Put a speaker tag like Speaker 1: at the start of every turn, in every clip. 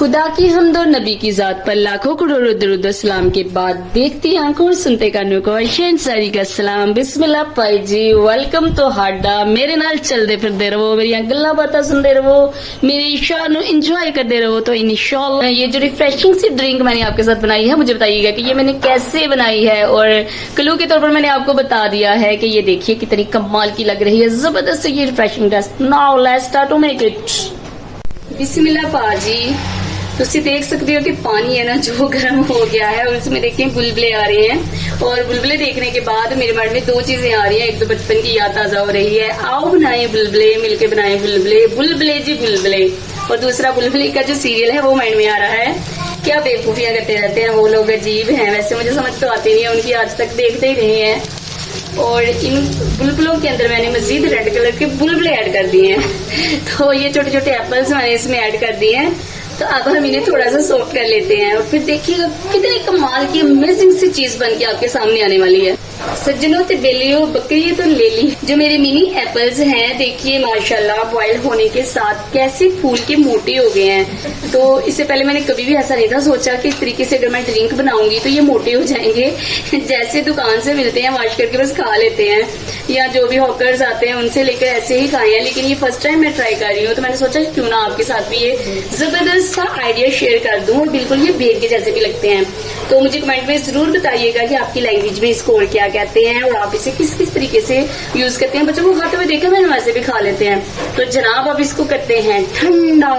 Speaker 1: खुदा की हमद और नबी की जात पर लाखों करोड़ों दरूद सलाम के बाद देखती आंखों और सुनते कानों को शहन सारी का सलाम। बिस्मिल्लाह भाई जी, वेलकम तो हाडा। मेरे नाल चलते फिरते रहो, मेरी गल्ला बातें सुनते रहो, मेरी शाह नु इंजॉय करते रहो। तो इंशाल्लाह ये जो रिफ्रेशिंग सी ड्रिंक मैंने आपके साथ बनाई है, मुझे बताइएगा कि ये मैंने कैसे बनाई है। और क्लू के तौर पर मैंने आपको बता दिया है कि ये देखिए कितनी कमाल की लग रही है, जबरदस्त ये refreshing taste. Now let's start to make it. बिस्मिल्लाह पाजी, तुसी देख सकते हो कि पानी है ना जो गर्म हो गया है और उसमें देखिए बुलबुले आ रहे हैं। और बुलबुले देखने के बाद मेरे मन में दो चीजें आ रही हैं, एक तो बचपन की याद ताजा हो रही है, आओ बनाए बुलबुले, मिलके बनाए बुलबुले, बुलबुले जी बुलबुले। और दूसरा बुलबुले का जो सीरियल है वो माइंड में आ रहा है, क्या बेवकूफियां करते रहते हैं वो लोग, अजीब हैं। वैसे मुझे समझ तो आती नहीं है उनकी, आज तक देखते ही रहे हैं। और इन बुलबुलों के अंदर मैंने मजीद रेड कलर के बुलबुले ऐड कर दिए हैं। तो ये छोटे छोटे एप्पल्स मैंने इसमें ऐड कर दिए हैं। तो अब हम इन्हें थोड़ा सा सॉफ्ट कर लेते हैं और फिर देखिएगा कितनी कमाल की अमेजिंग सी चीज बन के आपके सामने आने वाली है। सज्जनों ते बेलियो बकरी तो ले ली। जो मेरे मिनी एप्पल्स हैं देखिए माशाल्लाह बॉयल होने के साथ कैसे फूल के मोटे हो गए हैं। तो इससे पहले मैंने कभी भी ऐसा नहीं था सोचा कि इस तरीके से अगर मैं ड्रिंक बनाऊंगी तो ये मोटे हो जाएंगे। जैसे दुकान से मिलते हैं वाश करके बस खा लेते हैं, या जो भी हॉकर्स आते हैं उनसे लेकर ऐसे ही खाए हैं। लेकिन ये फर्स्ट टाइम मैं ट्राई कर रही हूँ, तो मैंने सोचा क्यों ना आपके साथ भी ये जबरदस्त सा आइडिया शेयर कर दूं। और बिल्कुल ये बेर के जैसे भी लगते हैं। तो मुझे कमेंट में जरूर बताइएगा कि आपकी लैंग्वेज में इसको और क्या कहते हैं और आप इसे किस किस तरीके से यूज करते हैं। बच्चों को खाते हुए देखा मैंने, वैसे भी खा लेते हैं। तो जनाब अब इसको करते हैं ठंडा,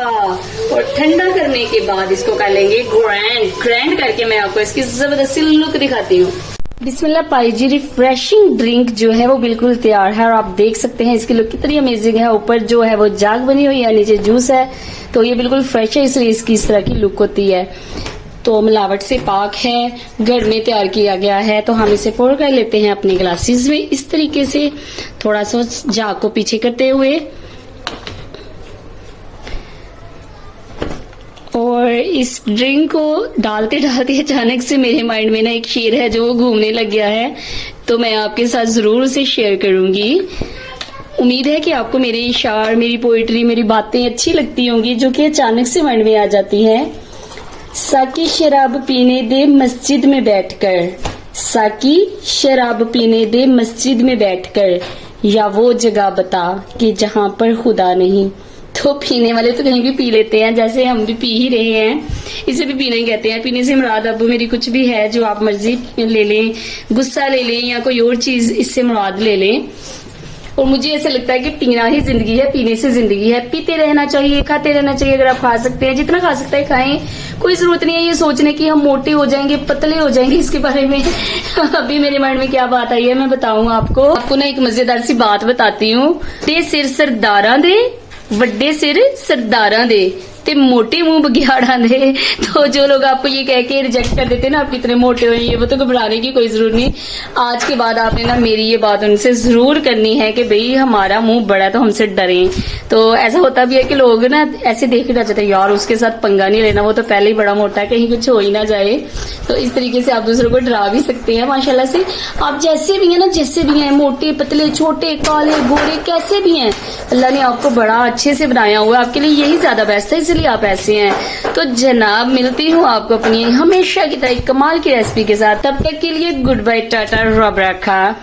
Speaker 1: और ठंडा करने के बाद इसको कर लेंगे ग्रैंड करके मैं आपको इसकी जबरदस्त लुक दिखाती हूँ। बिस्मिल्लाह पाई जी, रिफ्रेशिंग ड्रिंक जो है वो बिल्कुल तैयार है और आप देख सकते हैं इसकी लुक कितनी अमेजिंग है। ऊपर जो है वो जाग बनी हुई है, नीचे जूस है, तो ये बिल्कुल फ्रेश है इसलिए इसकी इस तरह की लुक होती है। तो मिलावट से पाक है, घर में तैयार किया गया है। तो हम इसे पोर कर लेते हैं अपने ग्लासेस में इस तरीके से, थोड़ा सा जाग को पीछे करते हुए। और इस ड्रिंक को डालते डालते अचानक से मेरे माइंड में ना एक शेर है जो घूमने लग गया है, तो मैं आपके साथ जरूर उसे शेयर करूंगी। उम्मीद है कि आपको मेरे इशार, मेरी पोइट्री, मेरी बातें अच्छी लगती होंगी जो कि अचानक से माइंड में आ जाती हैं। साकी शराब पीने दे मस्जिद में बैठकर, साकी शराब पीने दे मस्जिद में बैठकर, या वो जगह बता कि जहां पर खुदा नहीं। तो पीने वाले तो कहीं भी पी लेते हैं, जैसे हम भी पी ही रहे हैं, इसे भी पीना ही कहते हैं। पीने से मुराद अब मेरी कुछ भी है जो आप मर्जी ले लें, गुस्सा ले लें या कोई और चीज इससे मुराद ले लें। और मुझे ऐसा लगता है कि पीना ही जिंदगी है, पीने से जिंदगी है। पीते रहना चाहिए, खाते रहना चाहिए। अगर आप खा सकते हैं, जितना खा सकते हैं खाएं। कोई जरूरत नहीं है ये सोचने की हम मोटे हो जाएंगे, पतले हो जाएंगे। इसके बारे में अभी मेरे माइंड में क्या बात आई है मैं बताऊं आपको ना एक मजेदार सी बात बताती हूँ। ते सिर सरदारां दे, वड्डे सिर सरदारां दे, ते मोटे मुंह बगियाड़ां दे। तो जो लोग आपको ये कह के रिजेक्ट कर देते हैं ना आप कितने मोटे हुए, ये वो तो घबराने की कोई जरूरत नहीं। आज के बाद आपने ना मेरी ये बात उनसे जरूर करनी है कि भाई हमारा मुंह बड़ा तो हमसे डरें। तो ऐसा होता भी है कि लोग ना ऐसे देख रह जाते हैं, यार उसके साथ पंगा नहीं लेना, वो तो पहले ही बड़ा मोटा है, कहीं कुछ हो ही ना जाए। तो इस तरीके से आप दूसरों को डरा भी सकते हैं। माशाल्लाह से आप जैसे भी हैं ना, जैसे भी हैं, मोटे पतले छोटे काले गोरे कैसे भी हैं, अल्लाह ने आपको बड़ा अच्छे से बनाया हुआ है। आपके लिए यही ज्यादा बेस्ट है, इसलिए आप ऐसे हैं। तो जनाब मिलती हूँ आपको अपनी हमेशा की तरह कमाल की रेसिपी के साथ। तब तक के लिए गुड बाय, टाटा, रब रखा।